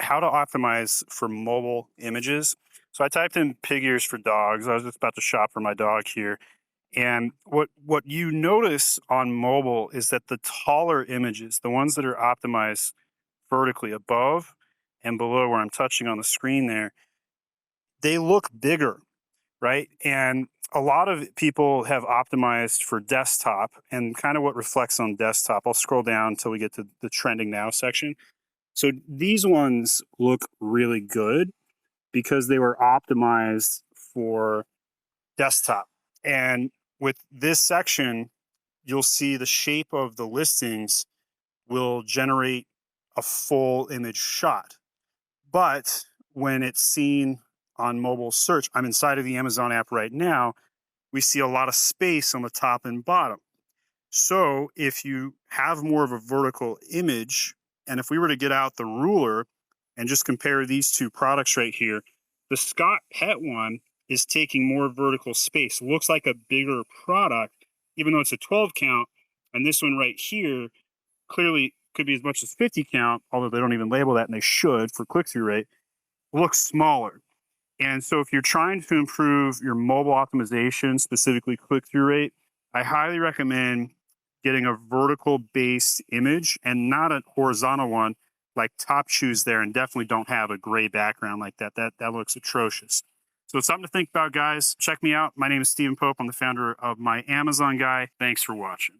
how to optimize for mobile images. So I typed in pig ears for dogs. I was just about to shop for my dog here. And what you notice on mobile is that the taller images, the ones that are optimized vertically above and below where I'm touching on the screen there, they look bigger, right? And a lot of people have optimized for desktop and kind of what reflects on desktop. I'll scroll down until we get to the trending now section. So these ones look really good because they were optimized for desktop. And with this section, you'll see the shape of the listings will generate a full image shot. But when it's seen on mobile search, I'm inside of the Amazon app right now, we see a lot of space on the top and bottom. So if you have more of a vertical image, and if we were to get out the ruler and just compare these two products right here, the Scott Pet one is taking more vertical space. Looks like a bigger product, even though it's a 12 count. And this one right here clearly could be as much as 50 count, although they don't even label that, and they should for click-through rate, looks smaller. And so if you're trying to improve your mobile optimization, specifically click-through rate, I highly recommend getting a vertical based image and not a horizontal one like Top Shoes there, and definitely don't have a gray background like that. That looks atrocious. So it's something to think about, guys. Check me out. My name is Stephen Pope. I'm the founder of My Amazon Guy. Thanks for watching.